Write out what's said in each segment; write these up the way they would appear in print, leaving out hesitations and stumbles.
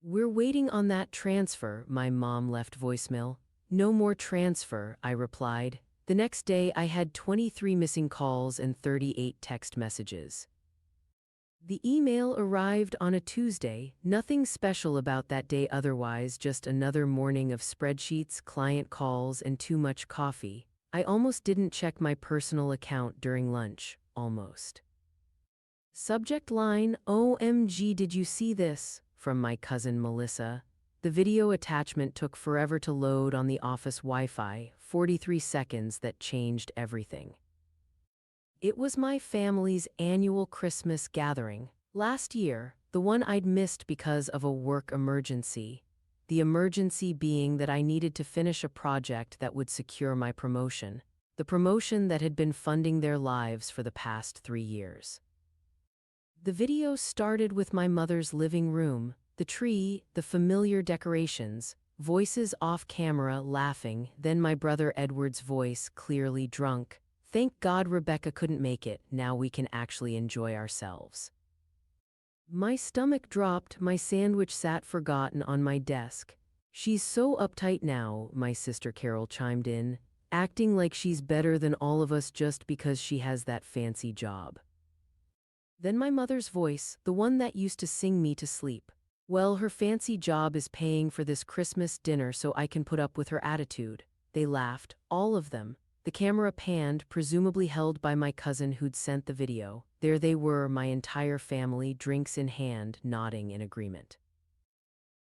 We're waiting on that transfer, my mom left voicemail. No more transfer, I replied. The next day, I had 23 missing calls and 38 text messages. The email arrived on a Tuesday, nothing special about that day otherwise, just another morning of spreadsheets, client calls, and too much coffee. I almost didn't check my personal account during lunch, almost. Subject line, OMG, did you see this? From my cousin Melissa. The video attachment took forever to load on the office Wi-Fi, 43 seconds that changed everything. It was my family's annual Christmas gathering. Last year, the one I'd missed because of a work emergency. The emergency being that I needed to finish a project that would secure my promotion. The promotion that had been funding their lives for the past 3 years. The video started with my mother's living room, the tree, the familiar decorations, voices off camera laughing, then my brother Edward's voice, clearly drunk. Thank God Rebecca couldn't make it, now we can actually enjoy ourselves. My stomach dropped, my sandwich sat forgotten on my desk. She's so uptight now, my sister Carol chimed in, acting like she's better than all of us just because she has that fancy job. Then my mother's voice, the one that used to sing me to sleep. Well, her fancy job is paying for this Christmas dinner so I can put up with her attitude. They laughed, all of them. The camera panned, presumably held by my cousin who'd sent the video. There they were, my entire family, drinks in hand, nodding in agreement.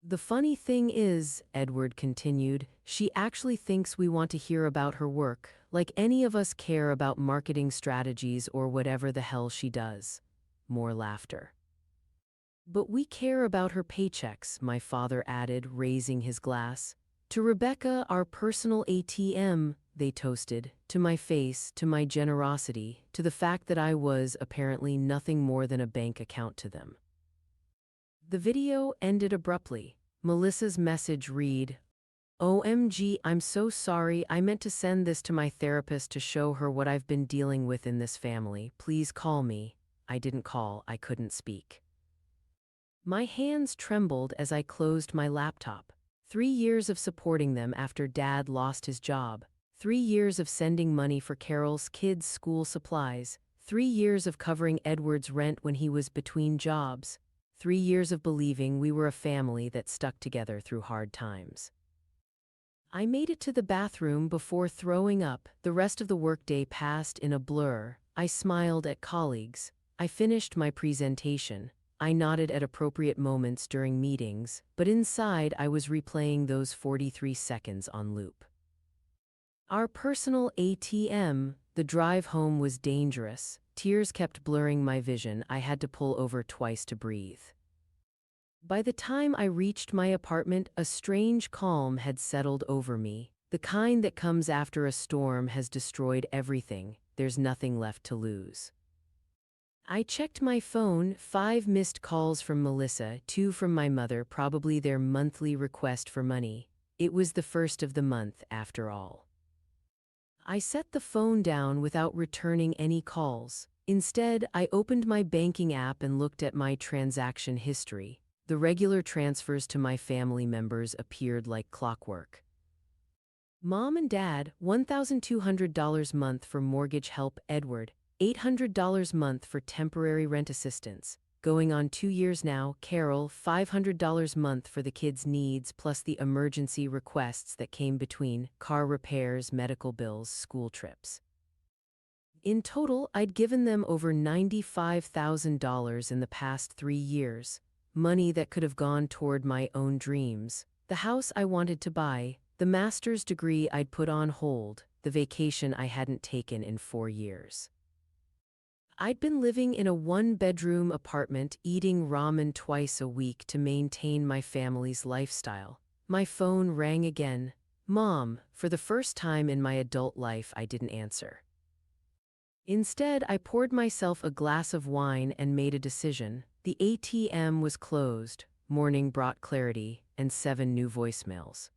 The funny thing is, Edward continued, she actually thinks we want to hear about her work, like any of us care about marketing strategies or whatever the hell she does. More laughter. But we care about her paychecks, my father added, raising his glass. To Rebecca, our personal ATM, they toasted, to my face, to my generosity, to the fact that I was, apparently, nothing more than a bank account to them. The video ended abruptly. Melissa's message read, OMG, I'm so sorry, I meant to send this to my therapist to show her what I've been dealing with in this family. Please call me. I didn't call, I couldn't speak. My hands trembled as I closed my laptop. 3 years of supporting them after Dad lost his job. 3 years of sending money for Carol's kids' school supplies. 3 years of covering Edward's rent when he was between jobs. 3 years of believing we were a family that stuck together through hard times. I made it to the bathroom before throwing up. The rest of the workday passed in a blur. I smiled at colleagues. I finished my presentation. I nodded at appropriate moments during meetings, but inside I was replaying those 43 seconds on loop. Our personal ATM, the drive home was dangerous. Tears kept blurring my vision. I had to pull over twice to breathe. By the time I reached my apartment, a strange calm had settled over me. The kind that comes after a storm has destroyed everything. There's nothing left to lose. I checked my phone, 5 missed calls from Melissa, 2 from my mother, probably their monthly request for money. It was the first of the month, after all. I set the phone down without returning any calls. Instead, I opened my banking app and looked at my transaction history. The regular transfers to my family members appeared like clockwork. Mom and Dad, $1,200 month for mortgage help, Edward. $800 month for temporary rent assistance. Going on 2 years now, Carol, $500 month for the kids' needs plus the emergency requests that came between, car repairs, medical bills, school trips. In total, I'd given them over $95,000 in the past 3 years. Money that could have gone toward my own dreams. The house I wanted to buy, the master's degree I'd put on hold, the vacation I hadn't taken in 4 years. I'd been living in a 1-bedroom apartment, eating ramen twice a week to maintain my family's lifestyle. My phone rang again. Mom, for the first time in my adult life, I didn't answer. Instead, I poured myself a glass of wine and made a decision. The ATM was closed, morning brought clarity, and 7 new voicemails.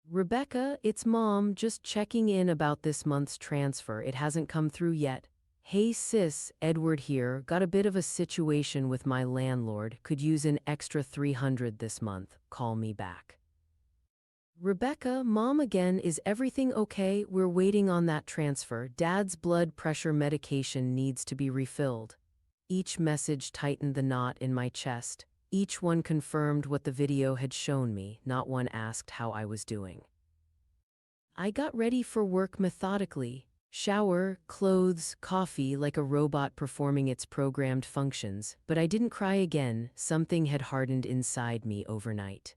Rebecca, it's Mom, just checking in about this month's transfer. It hasn't come through yet. Hey sis, Edward here, got a bit of a situation with my landlord, could use an extra 300 this month, call me back. Rebecca, mom again, is everything okay? We're waiting on that transfer. Dad's blood pressure medication needs to be refilled. Each message tightened the knot in my chest. Each one confirmed what the video had shown me, not one asked how I was doing. I got ready for work methodically. Shower, clothes, coffee, like a robot performing its programmed functions, but I didn't cry again. Something had hardened inside me overnight.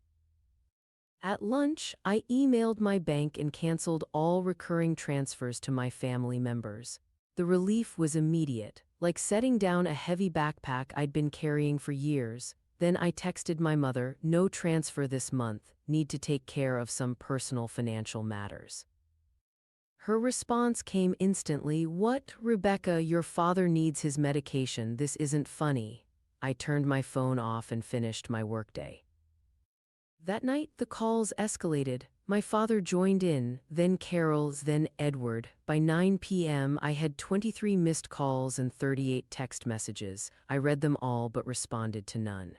At lunch, I emailed my bank and canceled all recurring transfers to my family members. The relief was immediate, like setting down a heavy backpack I'd been carrying for years. Then I texted my mother, no transfer this month, need to take care of some personal financial matters. Her response came instantly, what, Rebecca, your father needs his medication, this isn't funny. I turned my phone off and finished my workday. That night, the calls escalated. My father joined in, then Carol's, then Edward. By 9 p.m., I had 23 missed calls and 38 text messages. I read them all but responded to none.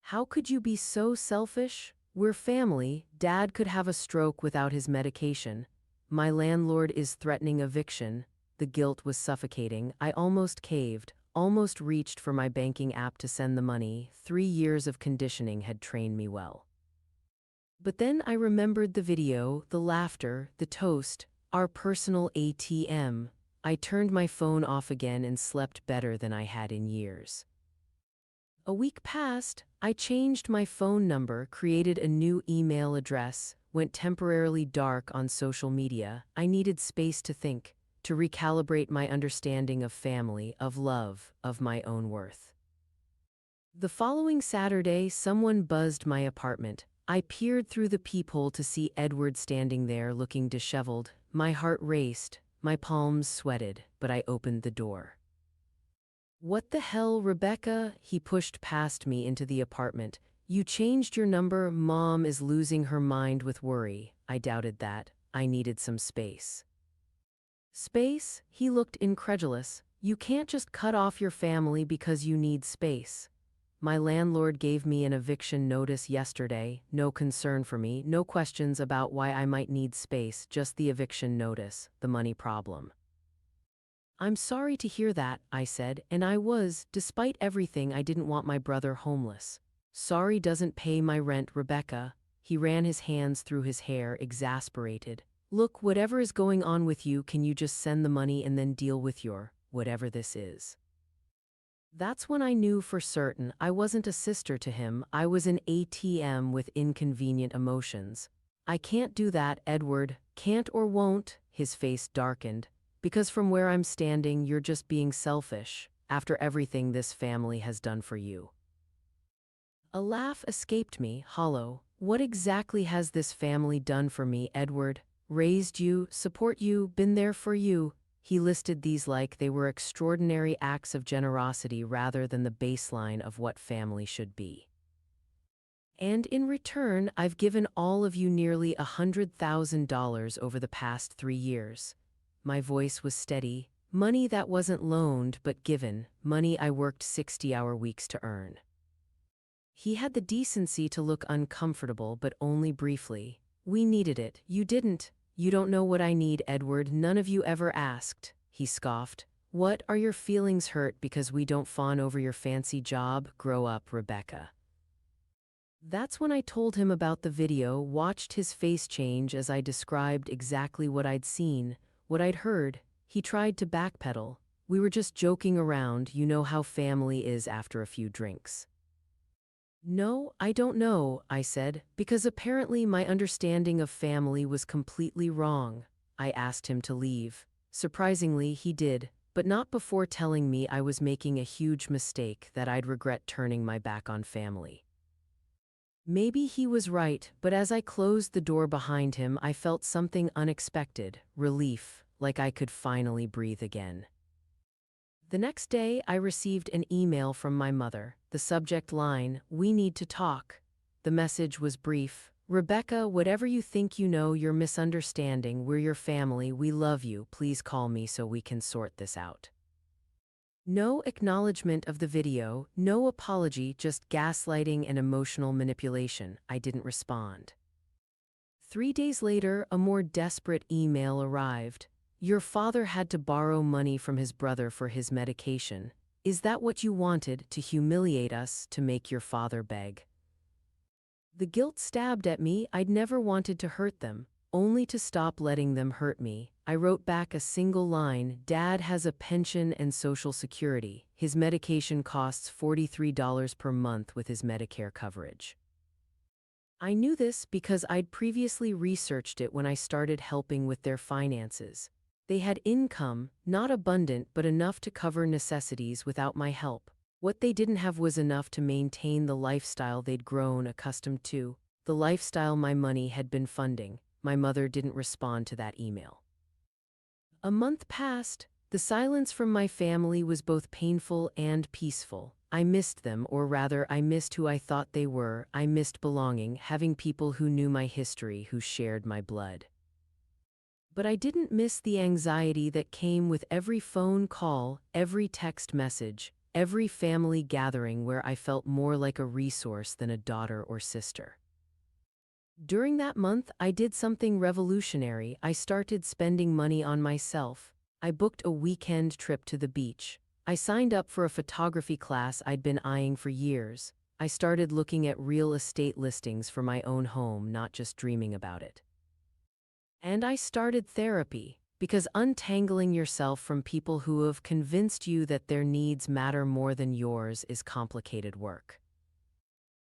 How could you be so selfish? We're family. Dad could have a stroke without his medication. My landlord is threatening eviction. The guilt was suffocating. I almost caved, almost reached for my banking app to send the money. 3 years of conditioning had trained me well. But then I remembered the video, the laughter, the toast, our personal ATM. I turned my phone off again and slept better than I had in years. A week passed. I changed my phone number, created a new email address, went temporarily dark on social media. I needed space to think, to recalibrate my understanding of family, of love, of my own worth. The following Saturday, someone buzzed my apartment. I peered through the peephole to see Edward standing there looking disheveled. My heart raced, my palms sweated, but I opened the door. What the hell, Rebecca? He pushed past me into the apartment. You changed your number? Mom is losing her mind with worry. I doubted that. I needed some space. Space? He looked incredulous. You can't just cut off your family because you need space. My landlord gave me an eviction notice yesterday. No concern for me, no questions about why I might need space, just the eviction notice, the money problem. I'm sorry to hear that, I said, and I was, despite everything, I didn't want my brother homeless. Sorry doesn't pay my rent, Rebecca. He ran his hands through his hair, exasperated. Look, whatever is going on with you, can you just send the money and then deal with your, whatever this is? That's when I knew for certain I wasn't a sister to him, I was an ATM with inconvenient emotions. I can't do that, Edward, can't or won't, his face darkened. Because from where I'm standing, you're just being selfish, after everything this family has done for you. A laugh escaped me, hollow. What exactly has this family done for me, Edward? Raised you, support you, been there for you. He listed these like they were extraordinary acts of generosity rather than the baseline of what family should be. And in return, I've given all of you nearly $100,000 over the past 3 years. My voice was steady. Money that wasn't loaned but given, money I worked 60-hour weeks to earn. He had the decency to look uncomfortable, but only briefly. We needed it. You didn't. You don't know what I need, Edward. None of you ever asked, he scoffed. What, are your feelings hurt because we don't fawn over your fancy job? Grow up, Rebecca. That's when I told him about the video, watched his face change as I described exactly what I'd seen. What I'd heard. He tried to backpedal. We were just joking around, you know how family is after a few drinks. No, I don't know, I said, because apparently my understanding of family was completely wrong. I asked him to leave. Surprisingly, he did, but not before telling me I was making a huge mistake, that I'd regret turning my back on family. Maybe he was right, but as I closed the door behind him, I felt something unexpected, relief, like I could finally breathe again. The next day, I received an email from my mother. The subject line, "We need to talk." The message was brief, Rebecca, whatever you think you know, you're misunderstanding. We're your family. We love you. Please call me so we can sort this out. No acknowledgement of the video, no apology, just gaslighting and emotional manipulation. I didn't respond. 3 days later, a more desperate email arrived. Your father had to borrow money from his brother for his medication. Is that what you wanted, to humiliate us, to make your father beg? The guilt stabbed at me. I'd never wanted to hurt them, only to stop letting them hurt me. I wrote back a single line: Dad has a pension and Social Security. His medication costs $43 per month with his Medicare coverage. I knew this because I'd previously researched it when I started helping with their finances. They had income, not abundant but enough to cover necessities without my help. What they didn't have was enough to maintain the lifestyle they'd grown accustomed to, the lifestyle my money had been funding. My mother didn't respond to that email. A month passed. The silence from my family was both painful and peaceful. I missed them, or rather, I missed who I thought they were. I missed belonging, having people who knew my history, who shared my blood. But I didn't miss the anxiety that came with every phone call, every text message, every family gathering where I felt more like a resource than a daughter or sister. During that month, I did something revolutionary. I started spending money on myself. I booked a weekend trip to the beach. I signed up for a photography class I'd been eyeing for years. I started looking at real estate listings for my own home, not just dreaming about it. And I started therapy, because untangling yourself from people who have convinced you that their needs matter more than yours is complicated work.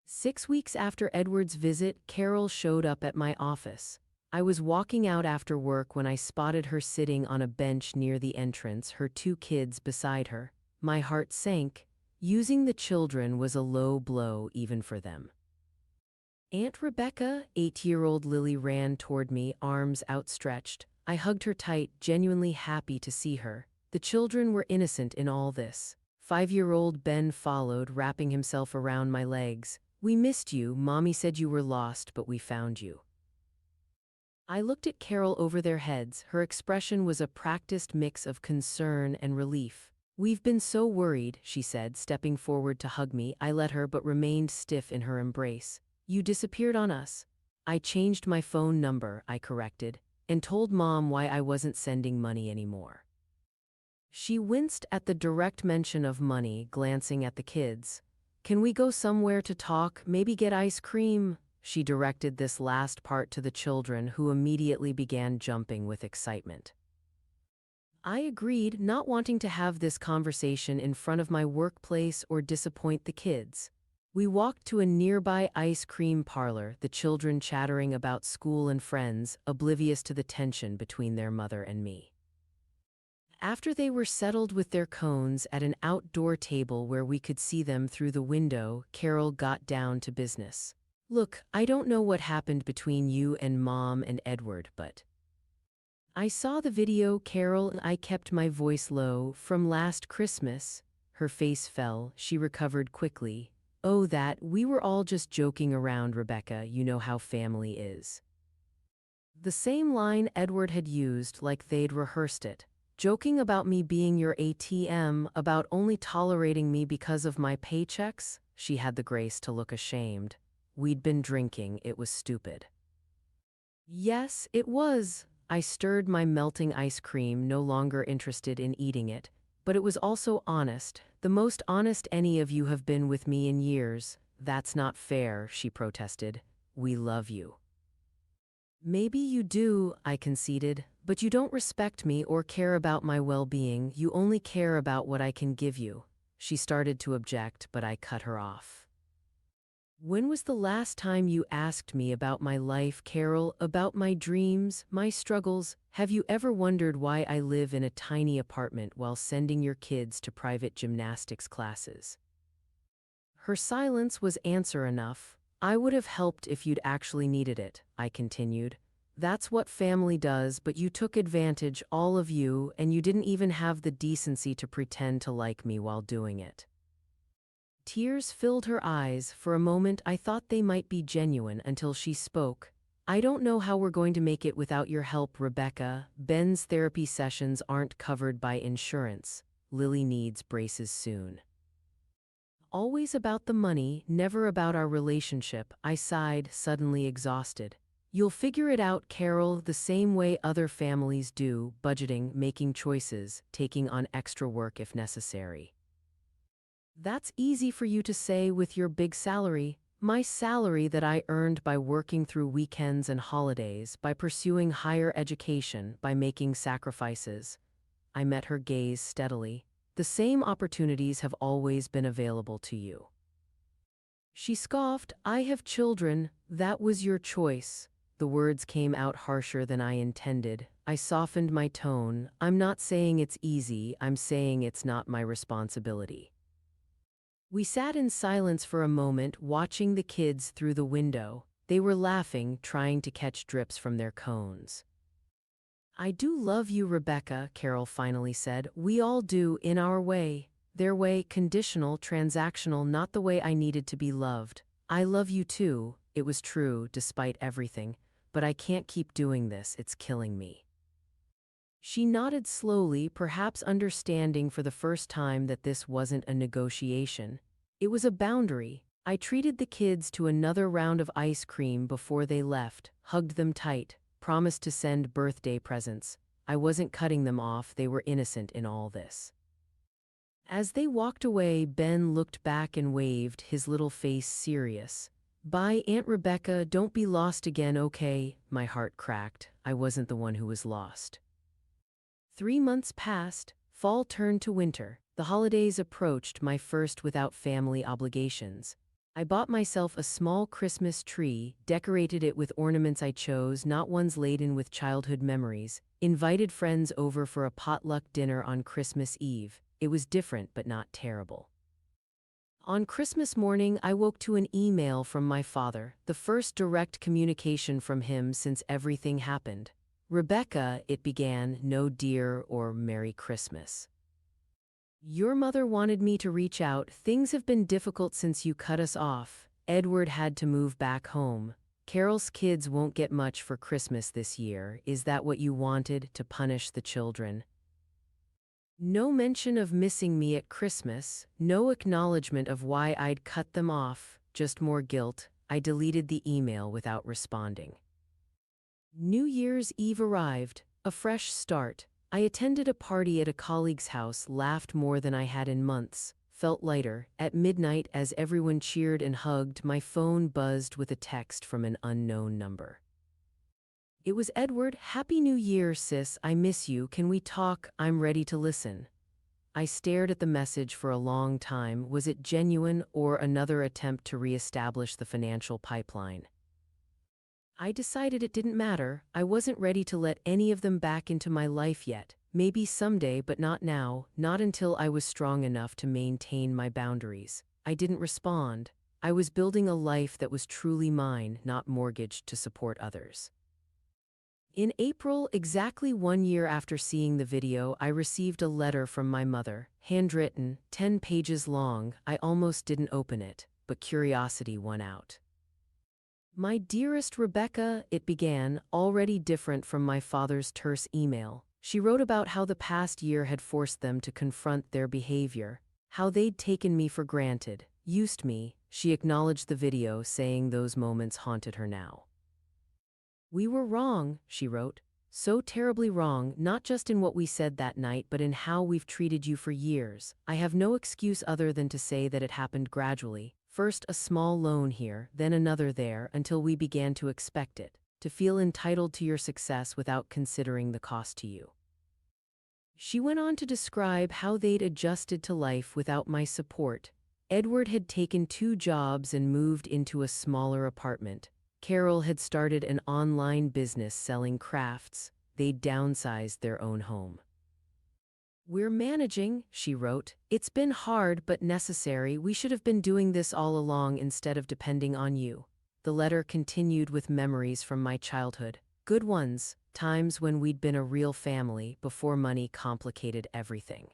6 weeks after Edward's visit, Carol showed up at my office. I was walking out after work when I spotted her sitting on a bench near the entrance, her 2 kids beside her. My heart sank. Using the children was a low blow even for them. Aunt Rebecca, 8-year-old Lily, ran toward me, arms outstretched. I hugged her tight, genuinely happy to see her. The children were innocent in all this. 5-year-old Ben followed, wrapping himself around my legs. We missed you. Mommy said you were lost, but we found you. I looked at Carol over their heads. Her expression was a practiced mix of concern and relief. We've been so worried, she said, stepping forward to hug me. I let her, but remained stiff in her embrace. You disappeared on us. I changed my phone number, I corrected, and told Mom why I wasn't sending money anymore. She winced at the direct mention of money, glancing at the kids. Can we go somewhere to talk, maybe get ice cream? She directed this last part to the children, who immediately began jumping with excitement. I agreed, not wanting to have this conversation in front of my workplace or disappoint the kids. We walked to a nearby ice cream parlor, the children chattering about school and friends, oblivious to the tension between their mother and me. After they were settled with their cones at an outdoor table where we could see them through the window, Carol got down to business. Look, I don't know what happened between you and Mom and Edward, but I saw the video, Carol. I kept my voice low. From last Christmas. Her face fell. She recovered quickly. Oh, that, we were all just joking around, Rebecca. You know how family is. The same line Edward had used, like they'd rehearsed it. Joking about me being your ATM, about only tolerating me because of my paychecks? She had the grace to look ashamed. We'd been drinking, it was stupid. Yes, it was. I stirred my melting ice cream, no longer interested in eating it. But it was also honest, the most honest any of you have been with me in years. That's not fair, she protested. We love you. Maybe you do, I conceded, but you don't respect me or care about my well-being. You only care about what I can give you. She started to object, but I cut her off. When was the last time you asked me about my life, Carol, about my dreams, my struggles? Have you ever wondered why I live in a tiny apartment while sending your kids to private gymnastics classes? Her silence was answer enough. I would have helped if you'd actually needed it, I continued. That's what family does, but you took advantage, all of you, and you didn't even have the decency to pretend to like me while doing it. Tears filled her eyes. For a moment I thought they might be genuine until she spoke. I don't know how we're going to make it without your help, Rebecca. Ben's therapy sessions aren't covered by insurance. Lily needs braces soon. Always about the money, never about our relationship, I sighed, suddenly exhausted. You'll figure it out, Carol, the same way other families do, budgeting, making choices, taking on extra work if necessary. That's easy for you to say with your big salary. My salary that I earned by working through weekends and holidays, by pursuing higher education, by making sacrifices. I met her gaze steadily. The same opportunities have always been available to you. She scoffed. I have children. That was your choice. The words came out harsher than I intended. I softened my tone. I'm not saying it's easy. I'm saying it's not my responsibility. We sat in silence for a moment, watching the kids through the window. They were laughing, trying to catch drips from their cones. I do love you, Rebecca, Carol finally said. We all do, in our way. Their way, conditional, transactional, not the way I needed to be loved. I love you too. It was true, despite everything. But I can't keep doing this, it's killing me. She nodded slowly, perhaps understanding for the first time that this wasn't a negotiation. It was a boundary. I treated the kids to another round of ice cream before they left, hugged them tight, promised to send birthday presents. I wasn't cutting them off, they were innocent in all this. As they walked away, Ben looked back and waved, his little face serious. Bye, Aunt Rebecca, don't be lost again, okay? My heart cracked. I wasn't the one who was lost. 3 months passed, fall turned to winter. The holidays approached, my first without family obligations. I bought myself a small Christmas tree, decorated it with ornaments I chose, not ones laden with childhood memories, invited friends over for a potluck dinner on Christmas Eve. It was different but not terrible. On Christmas morning, I woke to an email from my father, the first direct communication from him since everything happened. Rebecca, it began, no dear or Merry Christmas. Your mother wanted me to reach out. Things have been difficult since you cut us off. Edward had to move back home. Carol's kids won't get much for Christmas this year. Is that what you wanted, to punish the children? No mention of missing me at Christmas, no acknowledgement of why I'd cut them off, just more guilt. I deleted the email without responding. New Year's Eve arrived, a fresh start. I attended a party at a colleague's house, laughed more than I had in months, felt lighter. At midnight, as everyone cheered and hugged, my phone buzzed with a text from an unknown number. It was Edward. Happy New Year, sis. I miss you. Can we talk? I'm ready to listen. I stared at the message for a long time. Was it genuine or another attempt to reestablish the financial pipeline? I decided it didn't matter. I wasn't ready to let any of them back into my life yet. Maybe someday, but not now, not until I was strong enough to maintain my boundaries. I didn't respond. I was building a life that was truly mine, not mortgaged to support others. In April, exactly 1 year after seeing the video, I received a letter from my mother, handwritten, 10 pages long. I almost didn't open it, but curiosity won out. My dearest Rebecca, it began, already different from my father's terse email. She wrote about how the past year had forced them to confront their behavior, how they'd taken me for granted, used me. She acknowledged the video, saying those moments haunted her now. We were wrong, she wrote. So terribly wrong, not just in what we said that night, but in how we've treated you for years. I have no excuse other than to say that it happened gradually. First a small loan here, then another there, until we began to expect it, to feel entitled to your success without considering the cost to you. She went on to describe how they'd adjusted to life without my support. Edward had taken 2 jobs and moved into a smaller apartment. Carol had started an online business selling crafts. They'd downsized their own home. We're managing, she wrote. It's been hard but necessary. We should have been doing this all along instead of depending on you. The letter continued with memories from my childhood. Good ones, times when we'd been a real family before money complicated everything.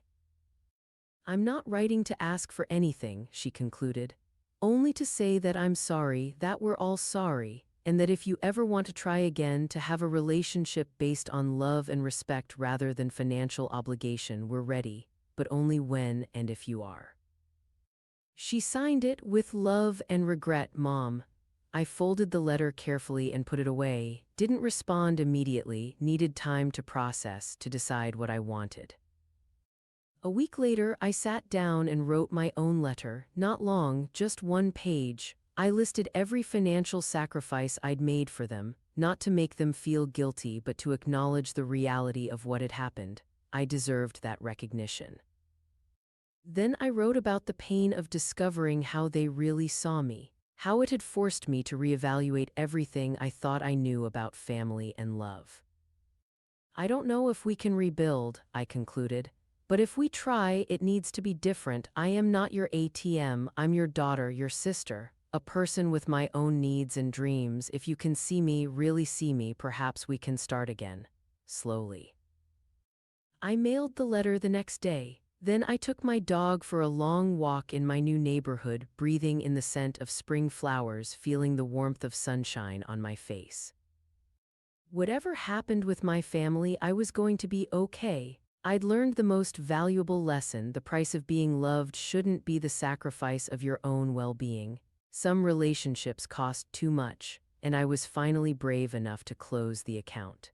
I'm not writing to ask for anything, she concluded. Only to say that I'm sorry, that we're all sorry, and that if you ever want to try again to have a relationship based on love and respect rather than financial obligation, we're ready, but only when and if you are. She signed it with love and regret, Mom. I folded the letter carefully and put it away, didn't respond immediately, needed time to process, to decide what I wanted. A week later, I sat down and wrote my own letter, not long, just 1 page. I listed every financial sacrifice I'd made for them, not to make them feel guilty, but to acknowledge the reality of what had happened. I deserved that recognition. Then I wrote about the pain of discovering how they really saw me, how it had forced me to reevaluate everything I thought I knew about family and love. I don't know if we can rebuild, I concluded, but if we try, it needs to be different. I am not your ATM, I'm your daughter, your sister, a person with my own needs and dreams. If you can see me, really see me, perhaps we can start again. Slowly. I mailed the letter the next day. Then I took my dog for a long walk in my new neighborhood, breathing in the scent of spring flowers, feeling the warmth of sunshine on my face. Whatever happened with my family, I was going to be okay. I'd learned the most valuable lesson: the price of being loved shouldn't be the sacrifice of your own well-being. Some relationships cost too much, and I was finally brave enough to close the account.